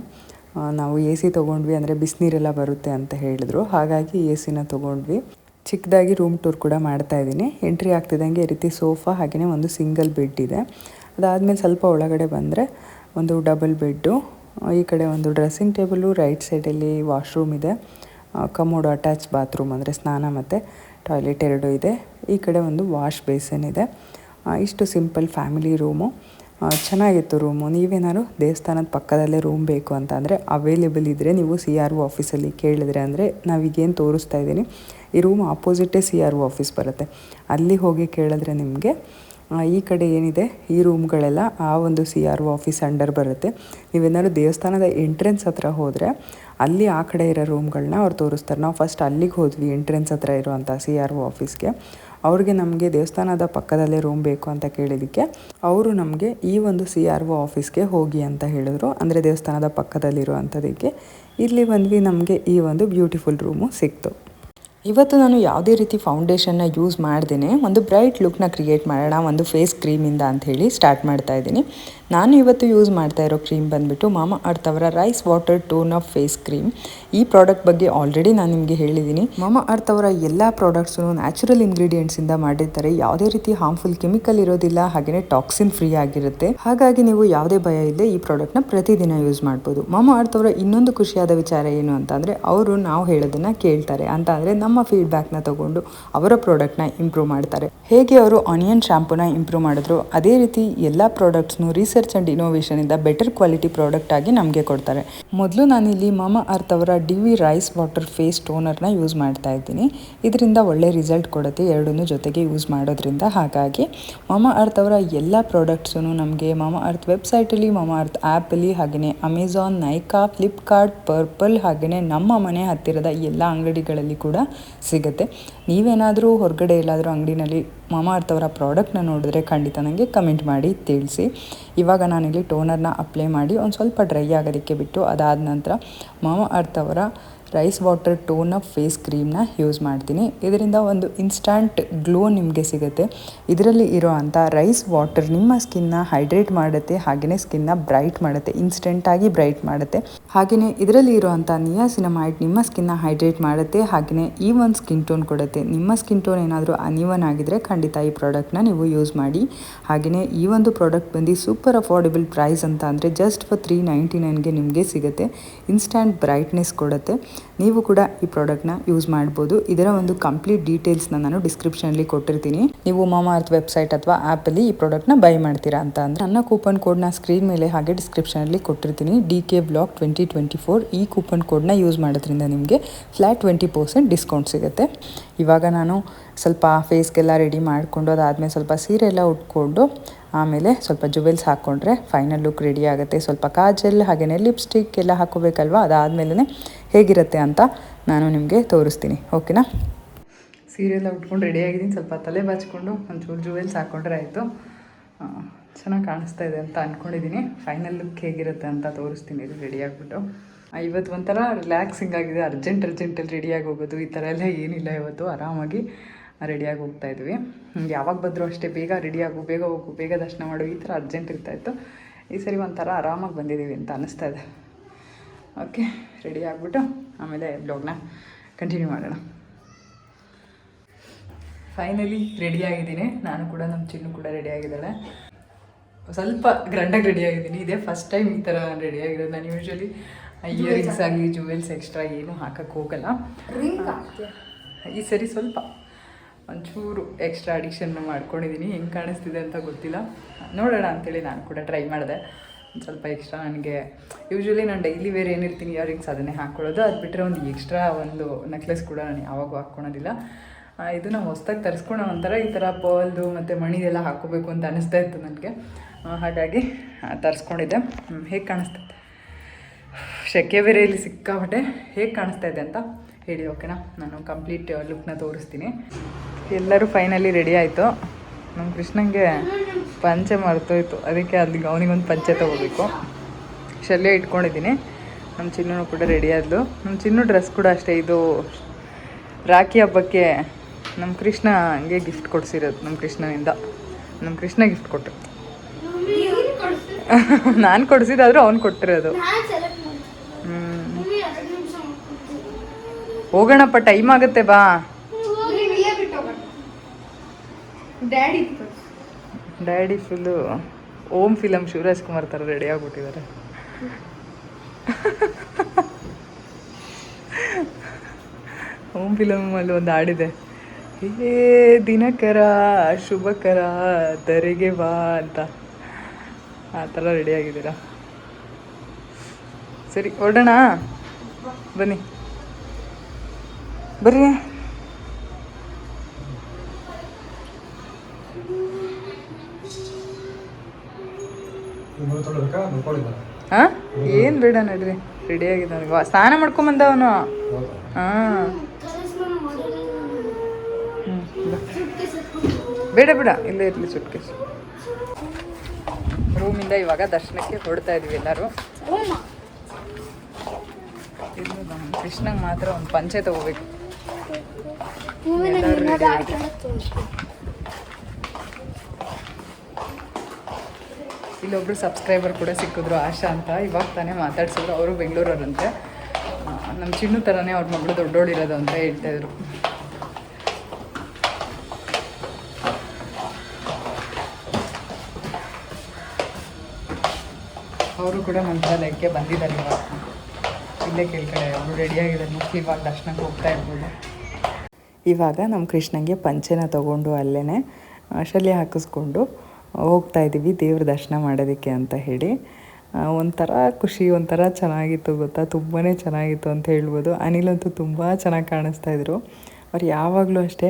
ನಾವು AC ತೊಗೊಂಡ್ವಿ, ಅಂದರೆ ಬಿಸಿನೀರೆಲ್ಲ ಬರುತ್ತೆ ಅಂತ ಹೇಳಿದ್ರು. ಹಾಗಾಗಿ ACನ ತೊಗೊಂಡ್ವಿ. ಚಿಕ್ಕದಾಗಿ ರೂಮ್ ಟೂರ್ ಕೂಡ ಮಾಡ್ತಾಯಿದ್ದೀನಿ. ಎಂಟ್ರಿ ಆಗ್ತಿದ್ದಂಗೆ ಈ ರೀತಿ ಸೋಫಾ, ಹಾಗೆಯೇ ಒಂದು ಸಿಂಗಲ್ ಬೆಡ್ ಇದೆ. ಅದಾದಮೇಲೆ ಸ್ವಲ್ಪ ಒಳಗಡೆ ಬಂದರೆ ಒಂದು ಡಬಲ್ ಬೆಡ್ಡು, ಈ ಕಡೆ ಒಂದು ಡ್ರೆಸ್ಸಿಂಗ್ ಟೇಬಲು, ರೈಟ್ ಸೈಡಲ್ಲಿ ವಾಶ್ರೂಮ್ ಇದೆ, ಕಮೋಡು, ಅಟ್ಯಾಚ್ ಬಾತ್ರೂಮ್ ಅಂದರೆ ಸ್ನಾನ ಮತ್ತು ಟಾಯ್ಲೆಟ್ 2 ಇದೆ. ಈ ಕಡೆ ಒಂದು ವಾಶ್ ಬೇಸಿನ್ ಇದೆ. ಇಷ್ಟು ಸಿಂಪಲ್ ಫ್ಯಾಮಿಲಿ ರೂಮು. ಚೆನ್ನಾಗಿತ್ತು ರೂಮು. ನೀವೇನಾದ್ರು ದೇವಸ್ಥಾನದ ಪಕ್ಕದಲ್ಲೇ ರೂಮ್ ಬೇಕು ಅಂತ ಅಂದರೆ ಅವೈಲೇಬಲ್ ಇದ್ದರೆ ನೀವು CRO ಆಫೀಸಲ್ಲಿ ಕೇಳಿದ್ರೆ, ಅಂದರೆ ನಾವೀಗೇನು ತೋರಿಸ್ತಾ ಇದ್ದೀನಿ ಈ ರೂಮ್ ಆಪೋಸಿಟೇ CRO ಆಫೀಸ್ ಬರುತ್ತೆ. ಅಲ್ಲಿ ಹೋಗಿ ಕೇಳಿದ್ರೆ ನಿಮಗೆ ಈ ಕಡೆ ಏನಿದೆ ಈ ರೂಮ್ಗಳೆಲ್ಲ ಆ ಒಂದು CRO ಆಫೀಸ್ ಅಂಡರ್ ಬರುತ್ತೆ. ನೀವೇನಾದ್ರು ದೇವಸ್ಥಾನದ ಎಂಟ್ರೆನ್ಸ್ ಹತ್ರ ಹೋದರೆ ಅಲ್ಲಿ ಆ ಕಡೆ ಇರೋ ರೂಮ್ಗಳನ್ನ ಅವ್ರು ತೋರಿಸ್ತಾರೆ. ನಾವು ಫಸ್ಟ್ ಅಲ್ಲಿಗೆ ಹೋದ್ವಿ, ಎಂಟ್ರೆನ್ಸ್ ಹತ್ರ ಇರುವಂಥ CRO ಆಫೀಸ್ಗೆ. ಅವ್ರಿಗೆ ನಮಗೆ ದೇವಸ್ಥಾನದ ಪಕ್ಕದಲ್ಲೇ ರೂಮ್ ಬೇಕು ಅಂತ ಕೇಳಿದ್ದಕ್ಕೆ ಅವರು ನಮಗೆ ಈ ಒಂದು CRO ಆಫೀಸ್ಗೆ ಹೋಗಿ ಅಂತ ಹೇಳಿದ್ರು, ಅಂದರೆ ದೇವಸ್ಥಾನದ ಪಕ್ಕದಲ್ಲಿರುವಂಥದ್ದಕ್ಕೆ. ಇಲ್ಲಿ ಬಂದ್ವಿ, ನಮಗೆ ಈ ಒಂದು ಬ್ಯೂಟಿಫುಲ್ ರೂಮು ಸಿಕ್ತು. ಇವತ್ತು ನಾನು ಯಾವುದೇ ರೀತಿ ಫೌಂಡೇಶನ್ನ ಯೂಸ್ ಮಾಡ್ದೇನೆ ಒಂದು ಬ್ರೈಟ್ ಲುಕ್ನ ಕ್ರಿಯೇಟ್ ಮಾಡೋಣ ಒಂದು ಫೇಸ್ ಕ್ರೀಮಿಂದ ಅಂಥೇಳಿ ಸ್ಟಾರ್ಟ್ ಮಾಡ್ತಾ ಇದ್ದೀನಿ. ನಾನು ಇವತ್ತು ಯೂಸ್ ಮಾಡ್ತಾ ಇರೋ ಕ್ರೀಮ್ ಬಂದುಬಿಟ್ಟು ಮಾಮಾ ಅರ್ತ್ ಅವರ rice water tone of face cream. ಈ ಪ್ರಾಡಕ್ಟ್ ಬಗ್ಗೆ ಆಲ್ರೆಡಿ ನಾನು ನಿಮಗೆ ಹೇಳಿದ್ದೀನಿ. ಮಾಮಾ ಅರ್ತ್ ಅವರ ಎಲ್ಲ ಪ್ರಾಡಕ್ಟ್ಸು ನ್ಯಾಚುರಲ್ ಇಂಗ್ರೀಡಿಯೆಂಟ್ಸಿಂದ ಮಾಡಿರ್ತಾರೆ. ಯಾವುದೇ ರೀತಿ ಹಾರ್ಮ್ಫುಲ್ ಕೆಮಿಕಲ್ ಇರೋದಿಲ್ಲ, ಹಾಗೆಯೇ ಟಾಕ್ಸಿನ್ ಫ್ರೀ ಆಗಿರುತ್ತೆ. ಹಾಗಾಗಿ ನೀವು ಯಾವುದೇ ಭಯ ಇಲ್ಲದೆ ಈ ಪ್ರಾಡಕ್ಟ್ನ ಪ್ರತಿದಿನ ಯೂಸ್ ಮಾಡ್ಬೋದು. ಮಾಮಾ ಅರ್ತ್ ಅವರ ಇನ್ನೊಂದು ಖುಷಿಯಾದ ವಿಚಾರ ಏನು ಅಂತಂದರೆ ಅವರು ನಾವು ಹೇಳೋದನ್ನು ಕೇಳ್ತಾರೆ. ಅಂತ ಅಂದರೆ ನಮ್ಮ ಫೀಡ್ಬ್ಯಾಕ್ನ ತಗೊಂಡು ಅವರ ಪ್ರಾಡಕ್ಟ್ನ ಇಂಪ್ರೂವ್ ಮಾಡ್ತಾರೆ. ಹೇಗೆ ಅವರು ಆನಿಯನ್ ಶಾಂಪೂನ ಇಂಪ್ರೂವ್ ಮಾಡಿದ್ರು ಅದೇ ರೀತಿ ಎಲ್ಲ ಪ್ರಾಡಕ್ಟ್ಸ್ನು ರಿಸರ್ಚ್ ಆ್ಯಂಡ್ ಇನೋವೇಷನಿಂದ ಬೆಟರ್ ಕ್ವಾಲಿಟಿ ಪ್ರಾಡಕ್ಟ್ ಆಗಿ ನಮಗೆ ಕೊಡ್ತಾರೆ. ಮೊದಲು ನಾನಿಲ್ಲಿ ಮಾಮಾ ಅರ್ತ್ ಅವರ DV ರೈಸ್ ವಾಟರ್ ಫೇಸ್ ಟೋನರ್ನ ಯೂಸ್ ಮಾಡ್ತಾ ಇದ್ದೀನಿ. ಇದರಿಂದ ಒಳ್ಳೆ ರಿಸಲ್ಟ್ ಕೊಡುತ್ತೆ ಎರಡನ್ನೂ ಜೊತೆಗೆ ಯೂಸ್ ಮಾಡೋದ್ರಿಂದ. ಹಾಗಾಗಿ ಮಾಮಾ ಅರ್ತ್ ಅವರ ಎಲ್ಲ ಪ್ರಾಡಕ್ಟ್ಸೂ ನಮಗೆ ಮಾಮಾ ಅರ್ತ್ ವೆಬ್ಸೈಟಲ್ಲಿ, ಮಾಮಾ ಅರ್ತ್ ಆ್ಯಪಲ್ಲಿ, ಹಾಗೆಯೇ ಅಮೆಝಾನ್, ನೈಕಾ, ಫ್ಲಿಪ್ಕಾರ್ಟ್, ಪರ್ಪಲ್, ಹಾಗೆಯೇ ನಮ್ಮ ಮನೆ ಹತ್ತಿರದ ಎಲ್ಲ ಅಂಗಡಿಗಳಲ್ಲಿ ಕೂಡ ಸಿಗುತ್ತೆ. ನೀವೇನಾದರೂ ಹೊರಗಡೆ ಎಲ್ಲಾದರೂ ಅಂಗಡಿನಲ್ಲಿ ಮಾಮಾ ಅರ್ತ್ ಅವರ ಪ್ರಾಡಕ್ಟ್ನ ನೋಡಿದ್ರೆ ಖಂಡಿತ ನನಗೆ ಕಮೆಂಟ್ ಮಾಡಿ ತಿಳಿಸಿ. ಇವಾಗ ನಾನಿಲ್ಲಿ ಟೋನರ್ನ ಅಪ್ಲೈ ಮಾಡಿ ಒಂದು ಸ್ವಲ್ಪ ಡ್ರೈ ಆಗೋದಕ್ಕೆ ಬಿಟ್ಟು ಅದಾದ ನಂತರ ಮಾಮಾ ಅರ್ತ್ ಅವರ rice water tone of face ಕ್ರೀಮ್ನ ಯೂಸ್ ಮಾಡ್ತೀನಿ. ಇದರಿಂದ ಒಂದು ಇನ್ಸ್ಟಂಟ್ ಗ್ಲೋ ನಿಮಗೆ ಸಿಗುತ್ತೆ. ಇದರಲ್ಲಿ ಇರೋ ಅಂಥ ರೈಸ್ ವಾಟರ್ ನಿಮ್ಮ ಸ್ಕಿನ್ನ ಹೈಡ್ರೇಟ್ ಮಾಡುತ್ತೆ, ಹಾಗೆಯೇ ಸ್ಕಿನ್ನ ಬ್ರೈಟ್ ಮಾಡುತ್ತೆ, ಇನ್ಸ್ಟೆಂಟಾಗಿ ಬ್ರೈಟ್ ಮಾಡುತ್ತೆ. ಹಾಗೆಯೇ ಇದರಲ್ಲಿ ಇರೋವಂಥ ನಿಯಾಸಿನಮೈಡ್ ನಿಮ್ಮ ಸ್ಕಿನ್ನ ಹೈಡ್ರೇಟ್ ಮಾಡುತ್ತೆ, ಹಾಗೆಯೇ ಈವನ್ ಸ್ಕಿನ್ ಟೋನ್ ಕೊಡುತ್ತೆ. ನಿಮ್ಮ ಸ್ಕಿನ್ ಟೋನ್ ಏನಾದರೂ ಅನ್ಈವನ್ ಆಗಿದ್ರೆ ಖಂಡಿತ ಈ ಪ್ರಾಡಕ್ಟ್ನ ನೀವು ಯೂಸ್ ಮಾಡಿ. ಹಾಗೆಯೇ ಈ ಒಂದು ಪ್ರಾಡಕ್ಟ್ ಬಂದು ಸೂಪರ್ ಅಫೋರ್ಡೆಬಲ್ ಪ್ರೈಸ್ ಅಂತ ಅಂದರೆ ಜಸ್ಟ್ ಫಾರ್ $399ಗೆ ನಿಮಗೆ ಸಿಗುತ್ತೆ. ಇನ್ಸ್ಟಂಟ್ ಬ್ರೈಟ್ನೆಸ್ ಕೊಡುತ್ತೆ. ನೀವು ಕೂಡ ಈ ಪ್ರಾಡಕ್ಟ್ನ ಯೂಸ್ ಮಾಡ್ಬೋದು. ಇದರ ಒಂದು ಕಂಪ್ಲೀಟ್ ಡೀಟೇಲ್ಸ್ನ ನಾನು ಡಿಸ್ಕ್ರಿಪ್ಷನಲ್ಲಿ ಕೊಟ್ಟಿರ್ತೀನಿ. ನೀವು ಮಾಮಾ ಅರ್ತ್ ವೆಬ್ಸೈಟ್ ಅಥವಾ ಆ್ಯಪಲ್ಲಿ ಈ ಪ್ರಾಡಕ್ಟ್ನ ಬೈ ಮಾಡ್ತೀರಾ ಅಂತ ಅಂದರೆ ನನ್ನ ಕೂಪನ್ ಕೋಡ್ನ ಸ್ಕ್ರೀನ್ ಮೇಲೆ ಹಾಗೆ ಡಿಸ್ಕ್ರಿಪ್ಷನಲ್ಲಿ ಕೊಟ್ಟಿರ್ತೀನಿ. DK Vlog 2024 ಈ ಕೂಪನ್ ಕೋಡ್ನ ಯೂಸ್ ಮಾಡೋದ್ರಿಂದ ನಿಮಗೆ ಫ್ಲ್ಯಾಟ್ 20% ಡಿಸ್ಕೌಂಟ್ ಸಿಗುತ್ತೆ. ಇವಾಗ ನಾನು ಸ್ವಲ್ಪ ಫೇಸ್ಗೆಲ್ಲ ರೆಡಿ ಮಾಡಿಕೊಂಡು ಅದಾದಮೇಲೆ ಸ್ವಲ್ಪ ಸೀರೆ ಎಲ್ಲ ಉಟ್ಕೊಂಡು ಆಮೇಲೆ ಸ್ವಲ್ಪ ಜುವೆಲ್ಸ್ ಹಾಕ್ಕೊಂಡ್ರೆ ಫೈನಲ್ ಲುಕ್ ರೆಡಿ ಆಗುತ್ತೆ. ಸ್ವಲ್ಪ ಕಾಜಲ್ ಹಾಗೆಯೇ ಲಿಪ್ಸ್ಟಿಕ್ ಎಲ್ಲ ಹಾಕೋಬೇಕಲ್ವ, ಅದಾದಮೇಲೆ ಹೇಗಿರುತ್ತೆ ಅಂತ ನಾನು ನಿಮಗೆ ತೋರಿಸ್ತೀನಿ. ಓಕೆನಾ? ಸೀರೆ ಎಲ್ಲ ಉಟ್ಕೊಂಡು ರೆಡಿ ಆಗಿದ್ದೀನಿ. ಸ್ವಲ್ಪ ತಲೆ ಬಾಚಿಕೊಂಡು ಒಂಚೂರು ಜುವೆಲ್ಸ್ ಹಾಕ್ಕೊಂಡ್ರೆ ಆಯಿತು. ಚೆನ್ನಾಗಿ ಕಾಣಿಸ್ತಾ ಇದೆ ಅಂತ ಅಂದ್ಕೊಂಡಿದ್ದೀನಿ. ಫೈನಲ್ ಲುಕ್ ಹೇಗಿರುತ್ತೆ ಅಂತ ತೋರಿಸ್ತೀನಿ ರೆಡಿ ಆಗಿಬಿಟ್ಟು. ಇವತ್ತು ಒಂಥರ ರಿಲ್ಯಾಕ್ಸಿಂಗ್ ಆಗಿದೆ. ಅರ್ಜೆಂಟಲ್ಲಿ ರೆಡಿಯಾಗಿ ಹೋಗೋದು ಈ ಥರ ಎಲ್ಲ ಏನಿಲ್ಲ. ಇವತ್ತು ಆರಾಮಾಗಿ ರೆಡಿಯಾಗಿ ಹೋಗ್ತಾಯಿದ್ವಿ. ಯಾವಾಗ ಬಂದರೂ ಅಷ್ಟೇ ಬೇಗ ರೆಡಿಯಾಗು, ಬೇಗ ಹೋಗು, ಬೇಗ ದರ್ಶನ ಮಾಡು, ಈ ಥರ ಅರ್ಜೆಂಟ್ ಇರ್ತಾಯಿತ್ತು. ಈ ಸರಿ ಒಂಥರ ಆರಾಮಾಗಿ ಬಂದಿದ್ದೀವಿ ಅಂತ ಅನ್ನಿಸ್ತಾ ಇದೆ. ಓಕೆ, ರೆಡಿ ಆಗಿಬಿಟ್ಟು ಆಮೇಲೆ ಬ್ಲಾಗ್ನ ಕಂಟಿನ್ಯೂ ಮಾಡೋಣ. ಫೈನಲಿ ರೆಡಿಯಾಗಿದ್ದೀನಿ. ನಾನು ಕೂಡ ನಮ್ಮ ಚಿನ್ನು ಕೂಡ ರೆಡಿಯಾಗಿದ್ದಾಳೆ. ಸ್ವಲ್ಪ ಗ್ರ್ಯಾಂಡಾಗಿ ರೆಡಿಯಾಗಿದ್ದೀನಿ. ಇದೇ ಫಸ್ಟ್ ಟೈಮ್ ಈ ಥರ ನಾನು ರೆಡಿಯಾಗಿರೋದು. ನಾನು ಯೂಶ್ವಲಿ ಇಯರಿಂಗ್ಸ್ ಆಗಲಿ ಜುವೆಲ್ಸ್ ಎಕ್ಸ್ಟ್ರಾ ಏನೂ ಹಾಕೋಕ್ಕೆ ಹೋಗಲ್ಲ. ಈ ಸರಿ ಸ್ವಲ್ಪ ಒಂಚೂರು ಎಕ್ಸ್ಟ್ರಾ ಅಡಿಷನ್ ಮಾಡ್ಕೊಂಡಿದ್ದೀನಿ. ಹೆಂಗೆ ಕಾಣಿಸ್ತಿದೆ ಅಂತ ಗೊತ್ತಿಲ್ಲ, ನೋಡೋಣ ಅಂಥೇಳಿ ನಾನು ಕೂಡ ಟ್ರೈ ಮಾಡಿದೆ. ಒಂದು ಸ್ವಲ್ಪ ಎಕ್ಸ್ಟ್ರಾ ನನಗೆ ಯೂಶ್ವಲಿ ನಾನು ಡೈಲಿ ವೇರ್ ಏನಿರ್ತೀನಿ ಇಯರಿಂಗ್ಸ್ ಅದನ್ನೇ ಹಾಕ್ಕೊಳ್ಳೋದು. ಅದು ಬಿಟ್ಟರೆ ಒಂದು ಎಕ್ಸ್ಟ್ರಾ ಒಂದು ನೆಕ್ಲೆಸ್ ಕೂಡ ನಾನು ಯಾವಾಗೂ ಹಾಕ್ಕೊಳೋದಿಲ್ಲ. ಇದು ನಾವು ಹೊಸ್ದಾಗಿ ತರಿಸ್ಕೊಳ್ಳೋ ಒಂಥರ ಈ ಥರ ಪರ್ಲ್ದು ಮತ್ತು ಮಣಿದೆಲ್ಲ ಹಾಕ್ಕೋಬೇಕು ಅಂತ ಅನ್ನಿಸ್ತಾ ಇತ್ತು ನನಗೆ. ಹಾಗಾಗಿ ತರಿಸ್ಕೊಂಡಿದ್ದೆ. ಹೇಗೆ ಕಾಣಿಸ್ತೈತೆ? ಶೆಕೆ ಬೇರೆ ಇಲ್ಲಿ ಸಿಕ್ಕಾಬಿಟ್ಟೆ. ಹೇಗೆ ಕಾಣಿಸ್ತಾ ಇದೆ ಅಂತ ಹೇಳಿ, ಓಕೆನಾ? ನಾನು ಕಂಪ್ಲೀಟ್ ಲುಕ್ನ ತೋರಿಸ್ತೀನಿ. ಎಲ್ಲರೂ ಫೈನಲಿ ರೆಡಿ ಆಯಿತು. ನಮ್ಮ ಕೃಷ್ಣಂಗೆ ಪಂಚೆ ಮರ್ತೋಯ್ತು, ಅದಕ್ಕೆ ಅಲ್ಲಿಗೆ ಅವನಿಗೊಂದು ಪಂಚೆ ತೊಗೋಬೇಕು. ಶಲ್ಯ ಇಟ್ಕೊಂಡಿದ್ದೀನಿ. ನಮ್ಮ ಚಿನ್ನೂ ಕೂಡ ರೆಡಿ ಆದಳು. ನಮ್ಮ ಚಿನ್ನು ಡ್ರೆಸ್ ಕೂಡ ಅಷ್ಟೇ. ಇದು ರಾಖಿ ಹಬ್ಬಕ್ಕೆ ನಮ್ಮ ಕೃಷ್ಣಗೆ ಗಿಫ್ಟ್ ಕೊಡಿಸಿರೋದು. ನಮ್ಮ ಕೃಷ್ಣನಿಂದ ನಮ್ಮ ಕೃಷ್ಣ ಗಿಫ್ಟ್ ಕೊಟ್ಟರು. ನಾನು ಕೊಡಿಸಿದಾದ್ರೂ ಅವ್ನು ಕೊಟ್ಟಿರೋದು. ಹೋಗೋಣಪ್ಪ, ಟೈಮ್ ಆಗುತ್ತೆ, ಬಾ. Daddy full Om film Shivaraj Kumar ಥರ ರೆಡಿ ಆಗಿಬಿಟ್ಟಿದ್ದಾರೆ. ಓಮ್ ಫಿಲಮಲ್ಲಿ ಒಂದು ಹಾಡಿದೆ, ಹೇ ದಿನಕರ ಶುಭಕರ ಧರೆಗೆ ಬಾ ಅಂತ. ಆ ಥರ ರೆಡಿಯಾಗಿದ್ದೀರಾ? ಸರಿ ಹೊರಡೋಣ, ಬನ್ನಿ ಬರ್ರಿ. ಹಾಂ ಏನು ಬೇಡ ನಡ್ರಿ, ರೆಡಿಯಾಗಿದ್ದಾನೆ. ಸ್ನಾನ ಮಾಡ್ಕೊಂಬಂದವನು. ಹಾಂ ಬೇಡ ಬೇಡ, ಇಲ್ಲೇ ಇರಲಿ ಸುಟ್ಕೇಸ್. ರೂಮಿಂದ ಇವಾಗ ದರ್ಶನಕ್ಕೆ ಹೊರಡ್ತಾ ಇದೀವಿ ಎಲ್ಲರೂ. ಇದು ನಮ್ಮ ಕೃಷ್ಣಂಗೆ ಮಾತ್ರ ಒಂದು ಪಂಚೆ ತಗೋಬೇಕು. ಇಲ್ಲೊಬ್ರು ಸಬ್ಸ್ಕ್ರೈಬರ್ ಕೂಡ ಸಿಕ್ಕಿದ್ರು, ಆಶಾ ಅಂತ. ಇವಾಗ ತಾನೇ ಮಾತಾಡ್ಸಿದ್ರು. ಅವರು ಬೆಂಗಳೂರವರಂತೆ. ನಮ್ಮ ಚಿನ್ನು ಥರನೇ ಅವ್ರ ಮಗಳು ದೊಡ್ಡೋಳಿರೋದು ಅಂತ ಹೇಳ್ತಾಯಿದ್ರು. ಅವರು ಕೂಡ ಮಂತ್ರಾಲಯಕ್ಕೆ ಬಂದಿದ್ದಾರೆ ಇವಾಗ. ಇಲ್ಲೇ ಕೆಳಗಡೆ ಅವರು ರೆಡಿಯಾಗಿದ್ದಾರೆ. ಮಕ್ಕಳು ಇವಾಗ ದರ್ಶನಕ್ಕೆ ಹೋಗ್ತಾ ಇರ್ಬೋದು. ಇವಾಗ ನಮ್ಮ ಕೃಷ್ಣಂಗೆ ಪಂಚೆನ ತೊಗೊಂಡು ಅಲ್ಲೇ ಶಲ್ಯ ಹಾಕಿಸ್ಕೊಂಡು ಹೋಗ್ತಾ ಇದ್ದೀವಿ ದೇವ್ರ ದರ್ಶನ ಮಾಡೋದಕ್ಕೆ ಅಂತ ಹೇಳಿ. ಒಂಥರ ಖುಷಿ, ಒಂಥರ ಚೆನ್ನಾಗಿತ್ತು ಗೊತ್ತಾ, ತುಂಬಾ ಚೆನ್ನಾಗಿತ್ತು ಅಂತ ಹೇಳ್ಬೋದು. ಅನಿಲಂತೂ ತುಂಬ ಚೆನ್ನಾಗಿ ಕಾಣಿಸ್ತಾಯಿದ್ರು. ಅವ್ರು ಯಾವಾಗಲೂ ಅಷ್ಟೇ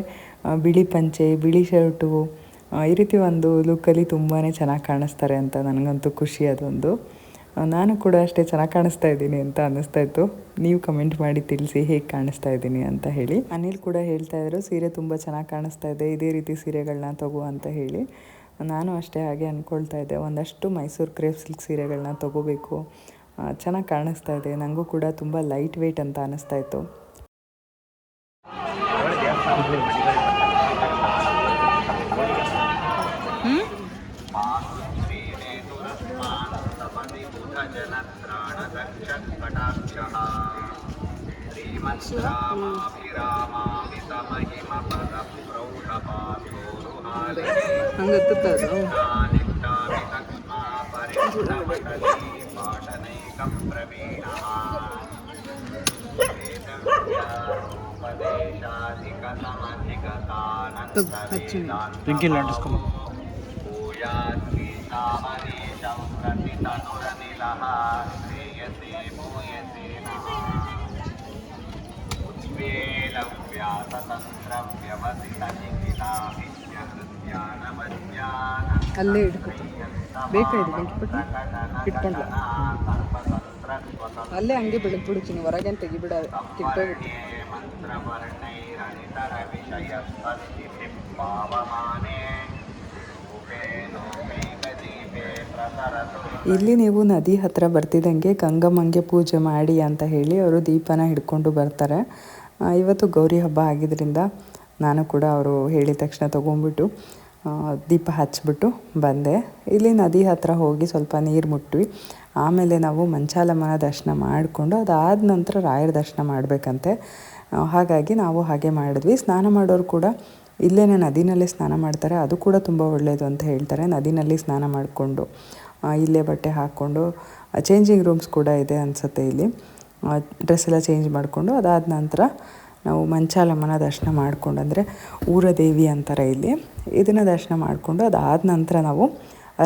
ಬಿಳಿ ಪಂಚೆ, ಬಿಳಿ ಶರ್ಟು, ಈ ರೀತಿ ಒಂದು ಲುಕ್ಕಲ್ಲಿ ತುಂಬಾ ಚೆನ್ನಾಗಿ ಕಾಣಿಸ್ತಾರೆ ಅಂತ ನನಗಂತೂ ಖುಷಿ ಅದೊಂದು. ನಾನು ಕೂಡ ಅಷ್ಟೇ ಚೆನ್ನಾಗಿ ಕಾಣಿಸ್ತಾ ಇದ್ದೀನಿ ಅಂತ ಅನ್ನಿಸ್ತಾಯಿತ್ತು. ನೀವು ಕಮೆಂಟ್ ಮಾಡಿ ತಿಳಿಸಿ ಹೇಗೆ ಕಾಣಿಸ್ತಾ ಇದ್ದೀನಿ ಅಂತ ಹೇಳಿ. ಅನಿಲ್ ಕೂಡ ಹೇಳ್ತಾಯಿದ್ರು ಸೀರೆ ತುಂಬ ಚೆನ್ನಾಗಿ ಕಾಣಿಸ್ತಾ ಇದೆ, ಇದೇ ರೀತಿ ಸೀರೆಗಳನ್ನ ತಗೋ ಅಂತ ಹೇಳಿ. ನಾನು ಅಷ್ಟೇ ಹಾಗೆ ಅಂದ್ಕೊಳ್ತಾ ಇದ್ದೆ, ಒಂದಷ್ಟು ಮೈಸೂರು ಕ್ರೇಪ್ ಸಿಲ್ಕ್ ಸೀರೆಗಳನ್ನ ತೊಗೋಬೇಕು, ಚೆನ್ನಾಗಿ ಕಾಣಿಸ್ತಾ ಇದೆ. ನನಗೂ ಕೂಡ ತುಂಬ ಲೈಟ್ ವೆಯ್ಟ್ ಅಂತ ಅನ್ನಿಸ್ತಾಯಿತ್ತು. ಅಲ್ಲೇ ಇಟ್ಕೊತೀನಿ, ಬೇಕಾಯ್ತು ಬೆಂಕಿಪಟ್ಟು ಇಟ್ಕೊಂಡ್ಲ ಅಲ್ಲೇ ಹಂಗೆ ಬಿಡ್ತೀನಿ, ಹೊರಗೇನು ತೆಗಿಬಿಡ, ಕಿಟ್ಟೋಗ್ಬಿಟ್ಟು. ಇಲ್ಲಿ ನೀವು ನದಿ ಹತ್ರ ಬರ್ತಿದ್ದಂಗೆ ಗಂಗಮ್ಮಗೆ ಪೂಜೆ ಮಾಡಿ ಅಂತ ಹೇಳಿ ಅವರು ದೀಪನ ಹಿಡ್ಕೊಂಡು ಬರ್ತಾರೆ. ಇವತ್ತು ಗೌರಿ ಹಬ್ಬ ಆಗಿದ್ದರಿಂದ ನಾನು ಕೂಡ ಅವರು ಹೇಳಿದ ತಕ್ಷಣ ತೊಗೊಂಡ್ಬಿಟ್ಟು ದೀಪ ಹಚ್ಬಿಟ್ಟು ಬಂದೆ. ಇಲ್ಲಿ ನದಿ ಹತ್ರ ಹೋಗಿ ಸ್ವಲ್ಪ ನೀರು ಮುಟ್ವಿ. ಆಮೇಲೆ ನಾವು ಮಂಚಾಲಮ್ಮನ ದರ್ಶನ ಮಾಡಿಕೊಂಡು ಅದಾದ ನಂತರ ರಾಯರ ದರ್ಶನ ಮಾಡಬೇಕಂತೆ. ಹಾಗಾಗಿ ನಾವು ಹಾಗೆ ಮಾಡಿದ್ವಿ. ಸ್ನಾನ ಮಾಡೋರು ಕೂಡ ಇಲ್ಲೇ ನದಿನಲ್ಲೇ ಸ್ನಾನ ಮಾಡ್ತಾರೆ, ಅದು ಕೂಡ ತುಂಬ ಒಳ್ಳೆಯದು ಅಂತ ಹೇಳ್ತಾರೆ. ನದಿನಲ್ಲಿ ಸ್ನಾನ ಮಾಡಿಕೊಂಡು ಇಲ್ಲೇ ಬಟ್ಟೆ ಹಾಕ್ಕೊಂಡು ಚೇಂಜಿಂಗ್ ರೂಮ್ಸ್ ಕೂಡ ಇದೆ ಅನಿಸುತ್ತೆ. ಇಲ್ಲಿ ಡ್ರೆಸ್ ಎಲ್ಲ ಚೇಂಜ್ ಮಾಡಿಕೊಂಡು ಅದಾದ ನಂತರ ನಾವು ಮಂಚಾಲಮ್ಮನ ದರ್ಶನ ಮಾಡಿಕೊಂಡು, ಅಂದರೆ ಊರದೇವಿ ಅಂತಾರೆ ಇಲ್ಲಿ, ಇದನ್ನು ದರ್ಶನ ಮಾಡಿಕೊಂಡು ಅದಾದ ನಂತರ ನಾವು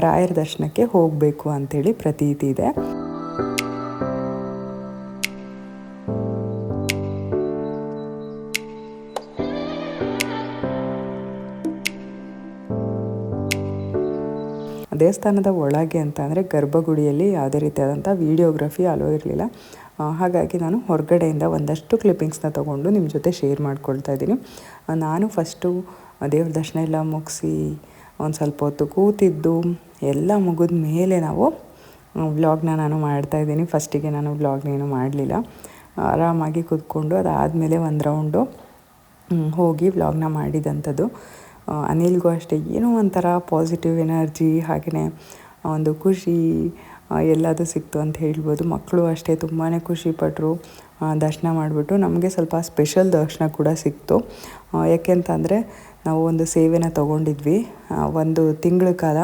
ರಾಯರ ದರ್ಶನಕ್ಕೆ ಹೋಗಬೇಕು ಅಂಥೇಳಿ ಪ್ರತೀತಿ ಇದೆ. ದೇವಸ್ಥಾನದ ಒಳಗೆ ಅಂತ ಅಂದರೆ ಗರ್ಭಗುಡಿಯಲ್ಲಿ ಯಾವುದೇ ರೀತಿಯಾದಂಥ ವೀಡಿಯೋಗ್ರಫಿ ಅಲೋ ಇರಲಿಲ್ಲ. ಹಾಗಾಗಿ ನಾನು ಹೊರಗಡೆಯಿಂದ ಒಂದಷ್ಟು ಕ್ಲಿಪ್ಪಿಂಗ್ಸ್ನ ತೊಗೊಂಡು ನಿಮ್ಮ ಜೊತೆ ಶೇರ್ ಮಾಡ್ಕೊಳ್ತಾ ಇದ್ದೀನಿ. ನಾನು ಫಸ್ಟು ದೇವ್ರ ದರ್ಶನ ಎಲ್ಲ ಮುಗಿಸಿ ಒಂದು ಸ್ವಲ್ಪ ಹೊತ್ತು ಕೂತಿದ್ದು ಎಲ್ಲ ಮುಗಿದ ಮೇಲೆ ನಾವು ವ್ಲಾಗ್ನ ನಾನು ಮಾಡ್ತಾಯಿದ್ದೀನಿ. ಫಸ್ಟಿಗೆ ನಾನು ವ್ಲಾಗ್ನ ಏನೂ ಮಾಡಲಿಲ್ಲ, ಆರಾಮಾಗಿ ಕೂತ್ಕೊಂಡು ಅದಾದಮೇಲೆ ಒಂದು ರೌಂಡು ಹೋಗಿ ವ್ಲಾಗ್ನ ಮಾಡಿದಂಥದ್ದು. ಅನಿಲ್ಗೂ ಅಷ್ಟೇ ಏನೋ ಒಂಥರ ಪಾಸಿಟಿವ್ ಎನರ್ಜಿ, ಹಾಗೆಯೇ ಒಂದು ಖುಷಿ ಎಲ್ಲದೂ ಸಿಕ್ತು ಅಂತ ಹೇಳ್ಬೋದು. ಮಕ್ಕಳು ಅಷ್ಟೇ ತುಂಬಾ ಖುಷಿಪಟ್ಟರು ದರ್ಶನ ಮಾಡಿಬಿಟ್ಟು. ನಮಗೆ ಸ್ವಲ್ಪ ಸ್ಪೆಷಲ್ ದರ್ಶನ ಕೂಡ ಸಿಕ್ತು. ಯಾಕೆಂತಂದರೆ ನಾವು ಒಂದು ಸೇವೆನ ತೊಗೊಂಡಿದ್ವಿ, ಒಂದು ತಿಂಗಳ ಕಾಲ,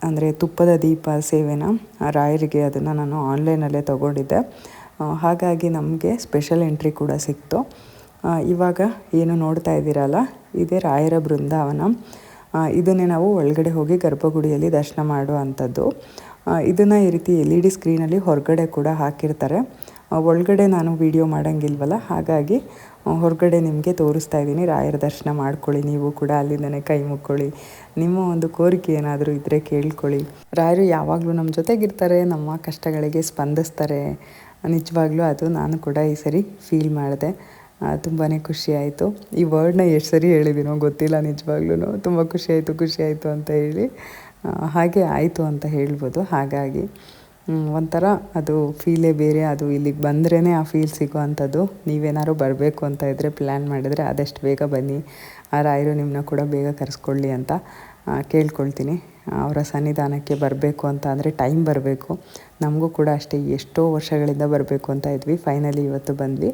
ಅಂದರೆ ತುಪ್ಪದ ದೀಪ ಸೇವೆನ ರಾಯರಿಗೆ, ಅದನ್ನು ನಾನು ಆನ್ಲೈನಲ್ಲೇ ತೊಗೊಂಡಿದ್ದೆ. ಹಾಗಾಗಿ ನಮಗೆ ಸ್ಪೆಷಲ್ ಎಂಟ್ರಿ ಕೂಡ ಸಿಕ್ತು. ಇವಾಗ ಏನು ನೋಡ್ತಾ ಇದ್ದೀರಲ್ಲ, ಇದೇ ರಾಯರ ಬೃಂದಾವನ. ಇದನ್ನೇ ನಾವು ಒಳಗಡೆ ಹೋಗಿ ಗರ್ಭಗುಡಿಯಲ್ಲಿ ದರ್ಶನ ಮಾಡುವಂಥದ್ದು. ಇದನ್ನು ಈ ರೀತಿ LED ಸ್ಕ್ರೀನಲ್ಲಿ ಹೊರಗಡೆ ಕೂಡ ಹಾಕಿರ್ತಾರೆ. ಒಳಗಡೆ ನಾನು ವಿಡಿಯೋ ಮಾಡೋಂಗಿಲ್ವಲ್ಲ, ಹಾಗಾಗಿ ಹೊರಗಡೆ ನಿಮಗೆ ತೋರಿಸ್ತಾ ಇದ್ದೀನಿ. ರಾಯರ ದರ್ಶನ ಮಾಡ್ಕೊಳ್ಳಿ, ನೀವು ಕೂಡ ಅಲ್ಲಿಂದನೇ ಕೈ ಮುಕ್ಕೊಳ್ಳಿ. ನಿಮ್ಮ ಒಂದು ಕೋರಿಕೆ ಏನಾದರೂ ಇದ್ದರೆ ಕೇಳ್ಕೊಳ್ಳಿ. ರಾಯರು ಯಾವಾಗಲೂ ನಮ್ಮ ಜೊತೆಗಿರ್ತಾರೆ, ನಮ್ಮ ಕಷ್ಟಗಳಿಗೆ ಸ್ಪಂದಿಸ್ತಾರೆ. ನಿಜವಾಗ್ಲೂ ಅದು ನಾನು ಕೂಡ ಈ ಸರಿ ಫೀಲ್ ಮಾಡಿದೆ. ತುಂಬಾ ಖುಷಿಯಾಯಿತು. ಈ ವರ್ಡ್ನ ಎಷ್ಟು ಸರಿ ಹೇಳಿದ್ದೀನೋ ಗೊತ್ತಿಲ್ಲ, ನಿಜವಾಗ್ಲೂ ತುಂಬ ಖುಷಿಯಾಯಿತು ಅಂತ ಹೇಳಿ ಹಾಗೆ ಆಯಿತು ಅಂತ ಹೇಳ್ಬೋದು. ಹಾಗಾಗಿ ಒಂಥರ ಅದು ಫೀಲೇ ಬೇರೆ. ಅದು ಇಲ್ಲಿಗೆ ಬಂದ್ರೇ ಆ ಫೀಲ್ ಸಿಗೋ ಅಂಥದ್ದು. ನೀವೇನಾದ್ರು ಬರಬೇಕು ಅಂತ ಇದ್ದರೆ ಪ್ಲ್ಯಾನ್ ಮಾಡಿದರೆ ಆದಷ್ಟು ಬೇಗ ಬನ್ನಿ. ಆ ರಾಯರು ನಿಮ್ಮನ್ನ ಕೂಡ ಬೇಗ ಕರೆಸ್ಕೊಳ್ಳಿ ಅಂತ ಕೇಳ್ಕೊಳ್ತೀನಿ. ಅವರ ಸನ್ನಿಧಾನಕ್ಕೆ ಬರಬೇಕು ಅಂತ ಅಂದರೆ ಟೈಮ್ ಬರಬೇಕು. ನಮಗೂ ಕೂಡ ಅಷ್ಟೇ ಎಷ್ಟೋ ವರ್ಷಗಳಿಂದ ಬರಬೇಕು ಅಂತ ಇದ್ವಿ. ಫೈನಲಿ ಇವತ್ತು ಬಂದ್ವಿ.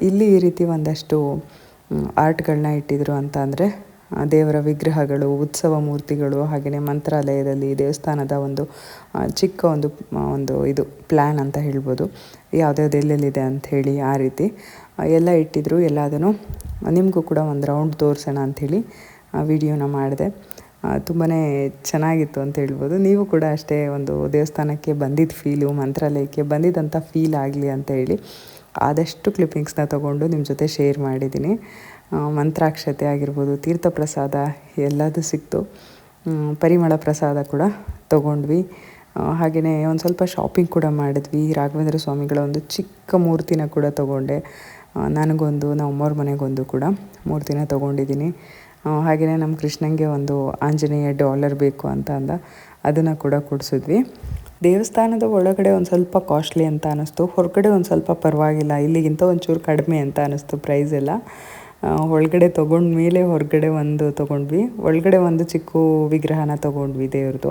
ಇಲ್ಲಿ ಈ ರೀತಿ ಒಂದಷ್ಟು ಆರ್ಟ್ಗಳನ್ನ ಇಟ್ಟಿದ್ರು ಅಂತ ಅಂದರೆ ದೇವರ ವಿಗ್ರಹಗಳು, ಉತ್ಸವ ಮೂರ್ತಿಗಳು, ಹಾಗೆಯೇ ಮಂತ್ರಾಲಯದಲ್ಲಿ ದೇವಸ್ಥಾನದ ಒಂದು ಚಿಕ್ಕ ಒಂದು ಇದು ಪ್ಲ್ಯಾನ್ ಅಂತ ಹೇಳ್ಬೋದು. ಯಾವುದ್ಯಾವ್ದು ಎಲ್ಲೆಲ್ಲಿದೆ ಅಂಥೇಳಿ ಆ ರೀತಿ ಎಲ್ಲ ಇಟ್ಟಿದ್ರು. ಎಲ್ಲದನ್ನು ನಿಮಗೂ ಕೂಡ ಒಂದು ರೌಂಡ್ ತೋರಿಸೋಣ ಅಂಥೇಳಿ ವಿಡಿಯೋನ ಮಾಡಿದೆ. ತುಂಬಾ ಚೆನ್ನಾಗಿತ್ತು ಅಂತ ಹೇಳ್ಬೋದು. ನೀವು ಕೂಡ ಅಷ್ಟೇ ಒಂದು ದೇವಸ್ಥಾನಕ್ಕೆ ಬಂದಿದ್ದ ಫೀಲು, ಮಂತ್ರಾಲಯಕ್ಕೆ ಬಂದಿದ್ದಂಥ ಫೀಲ್ ಆಗಲಿ ಅಂತ ಹೇಳಿ ಆದಷ್ಟು ಕ್ಲಿಪ್ಪಿಂಗ್ಸ್ನ ತೊಗೊಂಡು ನಿಮ್ಮ ಜೊತೆ ಶೇರ್ ಮಾಡಿದ್ದೀನಿ. ಮಂತ್ರಾಕ್ಷತೆ ಆಗಿರ್ಬೋದು, ತೀರ್ಥ ಪ್ರಸಾದ ಎಲ್ಲದೂ ಸಿಕ್ತು. ಪರಿಮಳ ಪ್ರಸಾದ ಕೂಡ ತೊಗೊಂಡ್ವಿ. ಹಾಗೆಯೇ ಒಂದು ಸ್ವಲ್ಪ ಶಾಪಿಂಗ್ ಕೂಡ ಮಾಡಿದ್ವಿ. ರಾಘವೇಂದ್ರ ಸ್ವಾಮಿಗಳ ಒಂದು ಚಿಕ್ಕ ಮೂರ್ತಿನ ಕೂಡ ತೊಗೊಂಡೆ. ನನಗೊಂದು, ನಮ್ಮ ಅಮ್ಮವ್ರ ಮನೆಗೊಂದು ಕೂಡ ಮೂರ್ತಿನ ತೊಗೊಂಡಿದ್ದೀನಿ. ಹಾಗೆಯೇ ನಮ್ಮ ಕೃಷ್ಣಂಗೆ ಒಂದು ಆಂಜನೇಯ ಡಾಲರ್ ಬೇಕು ಅಂತ ಅಂದ, ಅದನ್ನು ಕೂಡ ಕೊಡಿಸಿದ್ವಿ. ದೇವಸ್ಥಾನದ ಒಳಗಡೆ ಒಂದು ಸ್ವಲ್ಪ ಕಾಸ್ಟ್ಲಿ ಅಂತ ಅನ್ನಿಸ್ತು. ಹೊರಗಡೆ ಒಂದು ಸ್ವಲ್ಪ ಪರವಾಗಿಲ್ಲ, ಇಲ್ಲಿಗಿಂತ ಒಂಚೂರು ಕಡಿಮೆ ಅಂತ ಅನ್ನಿಸ್ತು ಪ್ರೈಸ್ ಎಲ್ಲ. ಒಳಗಡೆ ತೊಗೊಂಡ್ಮೇಲೆ ಹೊರಗಡೆ ಒಂದು ತೊಗೊಂಡ್ವಿ. ಒಳಗಡೆ ಒಂದು ಚಿಕ್ಕ ವಿಗ್ರಹನ ತೊಗೊಂಡ್ವಿ ದೇವ್ರದ್ದು.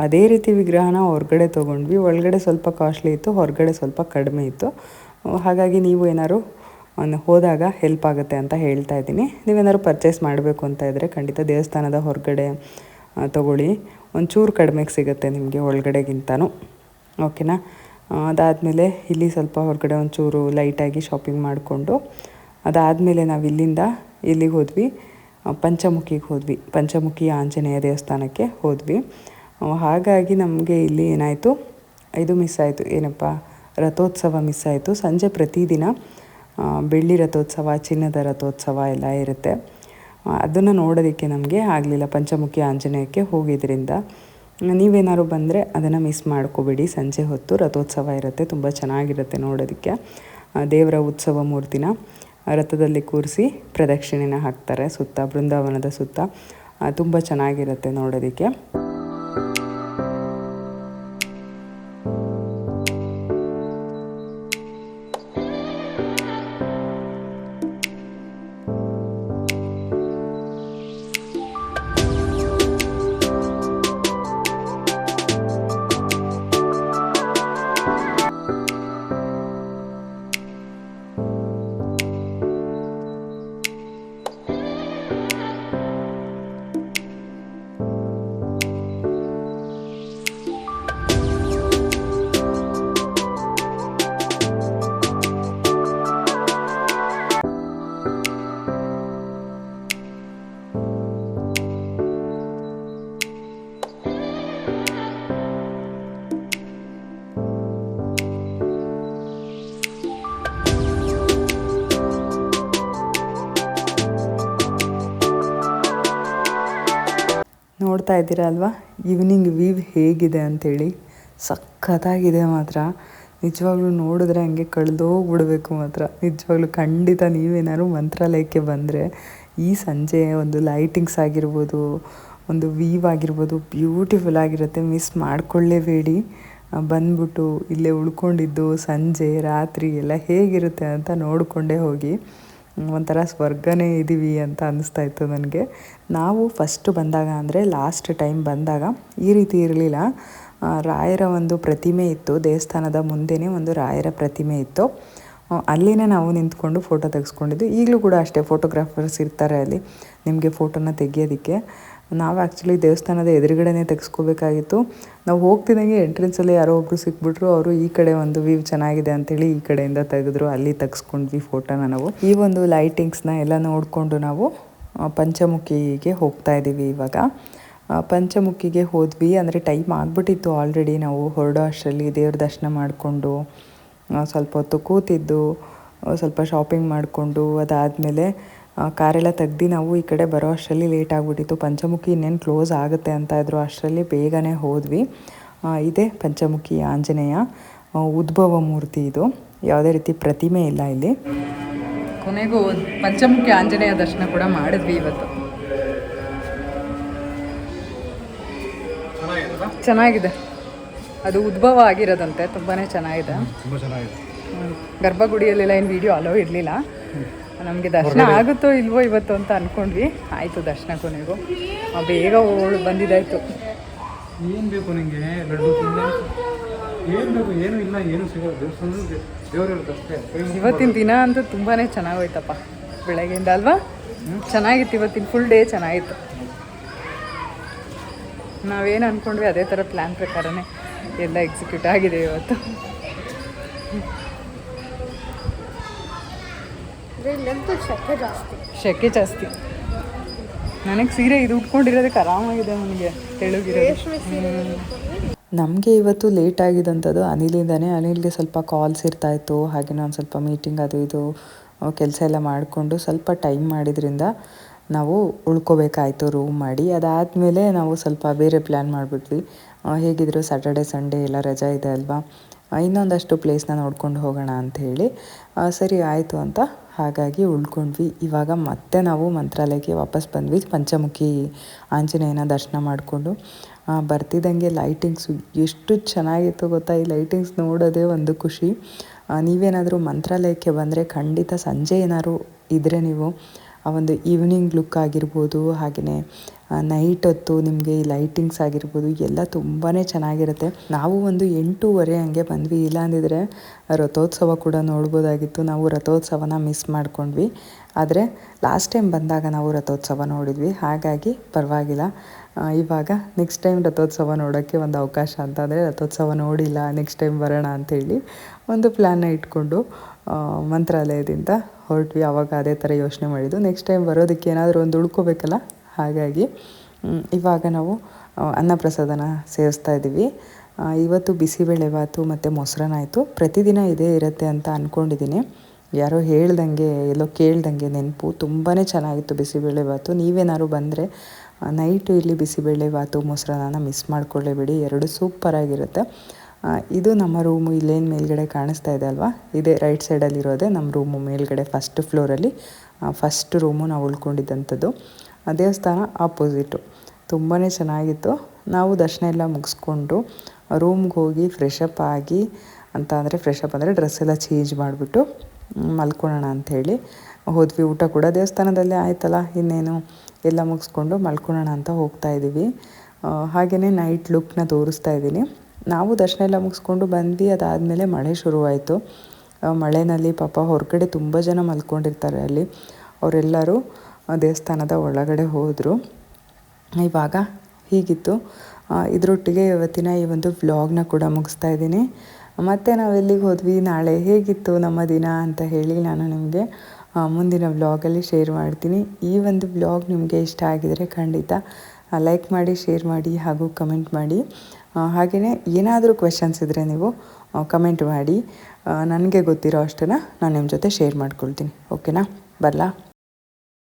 ಅದೇ ರೀತಿ ವಿಗ್ರಹನ ಹೊರಗಡೆ ತೊಗೊಂಡ್ವಿ. ಒಳಗಡೆ ಸ್ವಲ್ಪ ಕಾಸ್ಟ್ಲಿ ಇತ್ತು, ಹೊರಗಡೆ ಸ್ವಲ್ಪ ಕಡಿಮೆ ಇತ್ತು. ಹಾಗಾಗಿ ನೀವು ಏನಾದ್ರು ಹೋದಾಗ ಹೆಲ್ಪ್ ಆಗುತ್ತೆ ಅಂತ ಹೇಳ್ತಾ ಇದ್ದೀನಿ. ನೀವೇನಾದ್ರು ಪರ್ಚೇಸ್ ಮಾಡಬೇಕು ಅಂತ ಇದ್ದರೆ ಖಂಡಿತ ದೇವಸ್ಥಾನದ ಹೊರಗಡೆ ತೊಗೊಳ್ಳಿ. ಒಂಚೂರು ಕಡಿಮೆಗೆ ಸಿಗುತ್ತೆ ನಿಮಗೆ ಒಳಗಡೆಗಿಂತನೂ. ಓಕೆನಾ? ಅದಾದಮೇಲೆ ಇಲ್ಲಿ ಸ್ವಲ್ಪ ಹೊರಗಡೆ ಒಂಚೂರು ಲೈಟಾಗಿ ಶಾಪಿಂಗ್ ಮಾಡಿಕೊಂಡು ಅದಾದಮೇಲೆ ನಾವು ಇಲ್ಲಿಂದ ಇಲ್ಲಿಗೆ ಹೋದ್ವಿ, ಪಂಚಮುಖಿಗೆ ಹೋದ್ವಿ. ಪಂಚಮುಖಿ ಆಂಜನೇಯ ದೇವಸ್ಥಾನಕ್ಕೆ ಹೋದ್ವಿ. ಹಾಗಾಗಿ ನಮಗೆ ಇಲ್ಲಿ ಏನಾಯಿತು, ಇದು ಮಿಸ್ ಆಯಿತು. ಏನಪ್ಪ, ರಥೋತ್ಸವ ಮಿಸ್ ಆಯಿತು. ಸಂಜೆ ಪ್ರತಿದಿನ ಬೆಳ್ಳಿ ರಥೋತ್ಸವ, ಚಿನ್ನದ ರಥೋತ್ಸವ ಎಲ್ಲ ಇರುತ್ತೆ. ಅದನ್ನು ನೋಡೋದಕ್ಕೆ ನಮಗೆ ಆಗಲಿಲ್ಲ. ಪಂಚಮುಖಿ ಆಂಜನೇಯಕ್ಕೆ ಹೋಗಿದ್ದರಿಂದ ನೀವೇನಾದ್ರು ಬಂದರೆ ಅದನ್ನು ಮಿಸ್ ಮಾಡ್ಕೋಬೇಡಿ. ಸಂಜೆ ಹೊತ್ತು ರಥೋತ್ಸವ ಇರುತ್ತೆ, ತುಂಬ ಚೆನ್ನಾಗಿರುತ್ತೆ ನೋಡೋದಕ್ಕೆ. ದೇವರ ಉತ್ಸವ ಮೂರ್ತಿನ ರಥದಲ್ಲಿ ಕೂರಿಸಿ ಪ್ರದಕ್ಷಿಣೆನ ಹಾಕ್ತಾರೆ ಸುತ್ತ, ಬೃಂದಾವನದ ಸುತ್ತ. ತುಂಬ ಚೆನ್ನಾಗಿರುತ್ತೆ ನೋಡೋದಕ್ಕೆ. ನೋಡ್ತಾ ಇದ್ದೀರಾ ಅಲ್ವಾ ಈವ್ನಿಂಗ್ ವ್ಯೂ ಹೇಗಿದೆ ಅಂಥೇಳಿ. ಸಖತ್ತಾಗಿದೆ ಮಾತ್ರ. ನಿಜವಾಗ್ಲೂ ನೋಡಿದ್ರೆ ಹಂಗೆ ಕಳೆದೋಗ್ಬಿಡ್ಬೇಕು ಮಾತ್ರ. ನಿಜವಾಗ್ಲೂ ಖಂಡಿತ ನೀವೇನಾದ್ರು ಮಂತ್ರಾಲಯಕ್ಕೆ ಬಂದರೆ ಈ ಸಂಜೆ ಒಂದು ಲೈಟಿಂಗ್ಸ್ ಆಗಿರ್ಬೋದು, ಒಂದು ವ್ಯೂ ಆಗಿರ್ಬೋದು, ಬ್ಯೂಟಿಫುಲ್ ಆಗಿರುತ್ತೆ. ಮಿಸ್ ಮಾಡಿಕೊಳ್ಳೇಬೇಡಿ. ಬಂದ್ಬಿಟ್ಟು ಇಲ್ಲೇ ಉಳ್ಕೊಂಡಿದ್ದು ಸಂಜೆ ರಾತ್ರಿ ಎಲ್ಲ ಹೇಗಿರುತ್ತೆ ಅಂತ ನೋಡಿಕೊಂಡೇ ಹೋಗಿ. ಒಂಥರ ಸ್ವರ್ಗನೇ ಇದ್ದೀವಿ ಅಂತ ಅನ್ನಿಸ್ತಾ ಇತ್ತು ನನಗೆ. ನಾವು ಫಸ್ಟು ಬಂದಾಗ ಅಂದರೆ ಲಾಸ್ಟ್ ಟೈಮ್ ಬಂದಾಗ ಈ ರೀತಿ ಇರಲಿಲ್ಲ. ರಾಯರ ಒಂದು ಪ್ರತಿಮೆ ಇತ್ತು, ದೇವಸ್ಥಾನದ ಮುಂದೆನೇ ಒಂದು ರಾಯರ ಪ್ರತಿಮೆ ಇತ್ತು. ಅಲ್ಲಿನೇ ನಾವು ನಿಂತ್ಕೊಂಡು ಫೋಟೋ ತೆಗೆಸ್ಕೊಂಡಿದ್ದು. ಈಗಲೂ ಕೂಡ ಅಷ್ಟೇ ಫೋಟೋಗ್ರಾಫರ್ಸ್ ಇರ್ತಾರೆ ಅಲ್ಲಿ ನಿಮಗೆ ಫೋಟೋನ ತೆಗಿಯೋದಕ್ಕೆ. ನಾವು ಆ್ಯಕ್ಚುಲಿ ದೇವಸ್ಥಾನದ ಎದುರುಗಡೆನೇ ತೆಗೆಸ್ಕೋಬೇಕಾಗಿತ್ತು. ನಾವು ಹೋಗ್ತಿದ್ದಂಗೆ ಎಂಟ್ರೆನ್ಸಲ್ಲಿ ಯಾರೋ ಒಬ್ಬರು ಸಿಕ್ಬಿಟ್ರು. ಅವರು ಈ ಕಡೆ ಒಂದು ವ್ಯೂ ಚೆನ್ನಾಗಿದೆ ಅಂತೇಳಿ ಈ ಕಡೆಯಿಂದ ತೆಗೆದ್ರು. ಅಲ್ಲಿ ತೆಗೆಸ್ಕೊಂಡ್ವಿ ಫೋಟೋನ ನಾವು. ಈ ಒಂದು ಲೈಟಿಂಗ್ಸ್ನ ಎಲ್ಲ ನೋಡಿಕೊಂಡು ನಾವು ಪಂಚಮುಖಿಗೆ ಹೋಗ್ತಾ ಇದ್ದೀವಿ ಇವಾಗ. ಪಂಚಮುಖಿಗೆ ಹೋದ್ವಿ, ಅಂದರೆ ಟೈಮ್ ಆಗಿಬಿಟ್ಟಿತ್ತು ಆಲ್ರೆಡಿ. ನಾವು ಹೊರಡೋ ಅಷ್ಟರಲ್ಲಿ ದೇವ್ರ ದರ್ಶನ ಮಾಡಿಕೊಂಡು ಸ್ವಲ್ಪ ಹೊತ್ತು ಕೂತಿದ್ದು, ಸ್ವಲ್ಪ ಶಾಪಿಂಗ್ ಮಾಡಿಕೊಂಡು ಅದಾದಮೇಲೆ ಕಾರೆಲ್ಲ ತೆಗ್ದು ನಾವು ಈ ಕಡೆ ಬರೋ ಅಷ್ಟರಲ್ಲಿ ಲೇಟ್ ಆಗಿಬಿಟ್ಟಿತ್ತು. ಪಂಚಮುಖಿ ಇನ್ನೇನು ಕ್ಲೋಸ್ ಆಗುತ್ತೆ ಅಂತ ಇದ್ರು, ಅಷ್ಟರಲ್ಲಿ ಬೇಗನೆ ಹೋದ್ವಿ. ಇದೇ ಪಂಚಮುಖಿ ಆಂಜನೇಯ ಉದ್ಭವ ಮೂರ್ತಿ. ಇದು ಯಾವುದೇ ರೀತಿ ಪ್ರತಿಮೆ ಇಲ್ಲ ಇಲ್ಲಿ. ಕೊನೆಗೂ ಪಂಚಮುಖಿ ಆಂಜನೇಯ ದರ್ಶನ ಕೂಡ ಮಾಡಿದ್ವಿ ಇವತ್ತು. ಚೆನ್ನಾಗಿದೆ, ಅದು ಉದ್ಭವ ಆಗಿರೋದಂತೆ, ತುಂಬಾ ಚೆನ್ನಾಗಿದೆ. ಗರ್ಭಗುಡಿಯಲ್ಲೆಲ್ಲ ಏನು ವಿಡಿಯೋ ಅಲೋ ಇರಲಿಲ್ಲ. ನಮಗೆ ದರ್ಶನ ಆಗುತ್ತೋ ಇಲ್ವೋ ಇವತ್ತು ಅಂತ ಅಂದ್ಕೊಂಡ್ವಿ. ಆಯಿತು ದರ್ಶನ ಕೊನೆಗೂ ಬೇಗ ಬಂದಿದ್ದಾಯಿತು. ಏನು ಬೇಕು ನಿಮಗೆ? ಲಡ್ಡು ಏನು ಬೇಕು? ಏನು ಇಲ್ಲ, ಏನು ಸಿಗೋದು ದೇವರಿರುತ್ತೆ ಅಷ್ಟೇ. ಇವತ್ತಿನ ದಿನ ಅಂತೂ ತುಂಬಾ ಚೆನ್ನಾಗೋಯ್ತಪ್ಪ, ಬೆಳಗ್ಗೆಯಿಂದ ಅಲ್ವಾ? ಚೆನ್ನಾಗಿತ್ತು ಇವತ್ತಿನ ಫುಲ್ ಡೇ ಚೆನ್ನಾಗಿತ್ತು. ನಾವೇನು ಅಂದ್ಕೊಂಡ್ವಿ ಅದೇ ಥರ ಪ್ಲ್ಯಾನ್ ಪ್ರಕಾರನೇ ಎಲ್ಲ ಎಕ್ಸಿಕ್ಯೂಟ್ ಆಗಿದೆ ಇವತ್ತು. ಶೆಕೆ ಜಾಸ್ತಿ. ನನಗೆ ಸೀರೆ ಇದು ಉಟ್ಕೊಂಡಿರೋದಕ್ಕೆ ಆರಾಮಾಗಿದೆ, ನನಗೆ ತೆಳುಗಿರೋದು. ನಮಗೆ ಇವತ್ತು ಲೇಟ್ ಆಗಿದ್ದಂಥದ್ದು ಅನಿಲಿಂದನೇ. ಅನಿಲ್ಗೆ ಸ್ವಲ್ಪ ಕಾಲ್ಸ್ ಇರ್ತಾಯಿತ್ತು, ಹಾಗೆ ನಾನು ಸ್ವಲ್ಪ ಮೀಟಿಂಗ್ ಅದು ಇದು ಕೆಲಸ ಎಲ್ಲ ಮಾಡಿಕೊಂಡು ಸ್ವಲ್ಪ ಟೈಮ್ ಮಾಡಿದ್ರಿಂದ ನಾವು ಉಳ್ಕೋಬೇಕಾಯ್ತು ರೂಮ್ ಮಾಡಿ. ಅದಾದಮೇಲೆ ನಾವು ಸ್ವಲ್ಪ ಬೇರೆ ಪ್ಲ್ಯಾನ್ ಮಾಡಿಬಿಟ್ವಿ. ಹೇಗಿದ್ರು ಸ್ಯಾಟರ್ಡೆ ಸಂಡೇ ಎಲ್ಲ ರಜಾ ಇದೆ ಅಲ್ವಾ, ಇನ್ನೊಂದಷ್ಟು ಪ್ಲೇಸ್ನ ನೋಡ್ಕೊಂಡು ಹೋಗೋಣ ಅಂಥೇಳಿ ಸರಿ ಆಯಿತು ಅಂತ ಹಾಗಾಗಿ ಉಳ್ಕೊಂಡ್ವಿ. ಇವಾಗ ಮತ್ತೆ ನಾವು ಮಂತ್ರಾಲಯಕ್ಕೆ ವಾಪಸ್ ಬಂದ್ವಿ, ಪಂಚಮುಖಿ ಆಂಜನೇಯನ ದರ್ಶನ ಮಾಡಿಕೊಂಡು. ಬರ್ತಿದ್ದಂಗೆ ಲೈಟಿಂಗ್ಸು ಎಷ್ಟು ಚೆನ್ನಾಗಿತ್ತು ಗೊತ್ತಾ. ಈ ಲೈಟಿಂಗ್ಸ್ ನೋಡೋದೇ ಒಂದು ಖುಷಿ. ನೀವೇನಾದರೂ ಮಂತ್ರಾಲಯಕ್ಕೆ ಬಂದರೆ ಖಂಡಿತ ಸಂಜೆ ಏನಾದ್ರು ಇದ್ದರೆ ನೀವು ಆ ಒಂದು ಈವ್ನಿಂಗ್ ಲುಕ್ ಆಗಿರ್ಬೋದು, ಹಾಗೆಯೇ ನೈಟ್ ಹೊತ್ತು ನಿಮಗೆ ಈ ಲೈಟಿಂಗ್ಸ್ ಆಗಿರ್ಬೋದು ಎಲ್ಲ ತುಂಬಾ ಚೆನ್ನಾಗಿರುತ್ತೆ. ನಾವು ಒಂದು 8:30 ಹಂಗೆ ಬಂದ್ವಿ, ಇಲ್ಲಾಂದಿದ್ರೆ ರಥೋತ್ಸವ ಕೂಡ ನೋಡ್ಬೋದಾಗಿತ್ತು. ನಾವು ರಥೋತ್ಸವನ ಮಿಸ್ ಮಾಡ್ಕೊಂಡ್ವಿ. ಆದರೆ ಲಾಸ್ಟ್ ಟೈಮ್ ಬಂದಾಗ ನಾವು ರಥೋತ್ಸವ ನೋಡಿದ್ವಿ, ಹಾಗಾಗಿ ಪರವಾಗಿಲ್ಲ. ಇವಾಗ ನೆಕ್ಸ್ಟ್ ಟೈಮ್ ರಥೋತ್ಸವ ನೋಡೋಕ್ಕೆ ಒಂದು ಅವಕಾಶ ಅಂತಂದರೆ ರಥೋತ್ಸವ ನೋಡಿಲ್ಲ, ನೆಕ್ಸ್ಟ್ ಟೈಮ್ ಬರೋಣ ಅಂಥೇಳಿ ಒಂದು ಪ್ಲ್ಯಾನ್ನ ಇಟ್ಕೊಂಡು ಮಂತ್ರಾಲಯದಿಂದ ಹೊರಟ್ವಿ. ಆವಾಗ ಅದೇ ಥರ ಯೋಚನೆ ಮಾಡಿದ್ದು, ನೆಕ್ಸ್ಟ್ ಟೈಮ್ ಬರೋದಕ್ಕೆ ಏನಾದರೂ ಒಂದು ಉಳ್ಕೋಬೇಕಲ್ಲ, ಹಾಗಾಗಿ ಇವಾಗ ನಾವು ಅನ್ನಪ್ರಸಾದನ ಸೇವಿಸ್ತಾ ಇದ್ದೀವಿ. ಇವತ್ತು ಬಿಸಿಬೇಳೆಭಾತು ಮತ್ತು ಮೊಸರನ್ನ ಆಯಿತು. ಪ್ರತಿದಿನ ಇದೇ ಇರುತ್ತೆ ಅಂತ ಅಂದ್ಕೊಂಡಿದ್ದೀನಿ. ಯಾರೋ ಹೇಳ್ದಂಗೆ ಎಲ್ಲೋ ಕೇಳ್ದಂಗೆ ನೆನಪು. ತುಂಬಾ ಚೆನ್ನಾಗಿತ್ತು ಬಿಸಿಬೇಳೆಭಾತು. ನೀವೇನಾದ್ರು ಬಂದರೆ ನೈಟು ಇಲ್ಲಿ ಬಿಸಿಬೇಳೆಭಾತು ಮೊಸರನ್ನ ಮಿಸ್ ಮಾಡ್ಕೊಳ್ಳೇಬೇಡಿ, ಎರಡು ಸೂಪರಾಗಿರುತ್ತೆ. ಇದು ನಮ್ಮ ರೂಮು. ಇಲ್ಲೇನು ಮೇಲ್ಗಡೆ ಕಾಣಿಸ್ತಾ ಇದೆ ಅಲ್ವಾ, ಇದೇ ರೈಟ್ ಸೈಡಲ್ಲಿರೋದೆ ನಮ್ಮ ರೂಮು. ಮೇಲ್ಗಡೆ ಫಸ್ಟ್ ಫ್ಲೋರಲ್ಲಿ ಫಸ್ಟ್ ರೂಮು ನಾವು ಉಳ್ಕೊಂಡಿದ್ದಂಥದ್ದು. ದೇವಸ್ಥಾನ ಆಪೋಸಿಟು. ತುಂಬಾ ಚೆನ್ನಾಗಿತ್ತು. ನಾವು ದರ್ಶನ ಎಲ್ಲ ಮುಗಿಸ್ಕೊಂಡು ರೂಮ್ಗೆ ಹೋಗಿ ಫ್ರೆಶಪ್ ಆಗಿ ಫ್ರೆಶಪ್ ಅಂದರೆ ಡ್ರೆಸ್ ಎಲ್ಲ ಚೇಂಜ್ ಮಾಡಿಬಿಟ್ಟು ಮಲ್ಕೊಳ್ಳೋಣ ಅಂಥೇಳಿ ಹೋದ್ವಿ. ಊಟ ಕೂಡ ದೇವಸ್ಥಾನದಲ್ಲೇ ಆಯ್ತಲ್ಲ, ಇನ್ನೇನು ಎಲ್ಲ ಮುಗಿಸ್ಕೊಂಡು ಮಲ್ಕೊಳ್ಳೋಣ ಅಂತ ಹೋಗ್ತಾ ಇದ್ದೀವಿ. ಹಾಗೆಯೇ ನೈಟ್ ಲುಕ್ನ ತೋರಿಸ್ತಾ ಇದ್ದೀನಿ. ನಾವು ದರ್ಶನ ಎಲ್ಲ ಮುಗಿಸ್ಕೊಂಡು ಬಂದ್ವಿ. ಅದಾದಮೇಲೆ ಮಳೆ ಶುರುವಾಯಿತು. ಮಳೆಯಲ್ಲಿ ಪಾಪ ಹೊರಗಡೆ ತುಂಬ ಜನ ಮಲ್ಕೊಂಡಿರ್ತಾರೆ ಅಲ್ಲಿ, ಅವರೆಲ್ಲರೂ ದೇವಸ್ಥಾನದ ಒಳಗಡೆ ಹೋದರು. ಇವಾಗ ಹೀಗಿತ್ತು. ಇದರೊಟ್ಟಿಗೆ ಇವತ್ತಿನ ಈ ಒಂದು ವ್ಲಾಗ್ನ ಕೂಡ ಮುಗಿಸ್ತಾ ಇದ್ದೀನಿ. ಮತ್ತು ನಾವು ಎಲ್ಲಿಗೆ ಹೋದ್ವಿ, ನಾಳೆ ಹೇಗಿತ್ತು ನಮ್ಮ ದಿನ ಅಂತ ಹೇಳಿ ನಾನು ನಿಮಗೆ ಮುಂದಿನ ವ್ಲಾಗಲ್ಲಿ ಶೇರ್ ಮಾಡ್ತೀನಿ. ಈ ಒಂದು ವ್ಲಾಗ್ ನಿಮಗೆ ಇಷ್ಟ ಆಗಿದರೆ ಖಂಡಿತ ಲೈಕ್ ಮಾಡಿ, ಶೇರ್ ಮಾಡಿ ಹಾಗೂ ಕಮೆಂಟ್ ಮಾಡಿ. ಹಾಗೆಯೇ ಏನಾದರೂ ಕ್ವೆಶನ್ಸ್ ಇದ್ದರೆ ನೀವು ಕಮೆಂಟ್ ಮಾಡಿ, ನನಗೆ ಗೊತ್ತಿರೋ ಅಷ್ಟನ್ನು ನಾನು ನಿಮ್ಮ ಜೊತೆ ಶೇರ್ ಮಾಡ್ಕೊಳ್ತೀನಿ. ಓಕೆನಾ? ಬರಲಾ?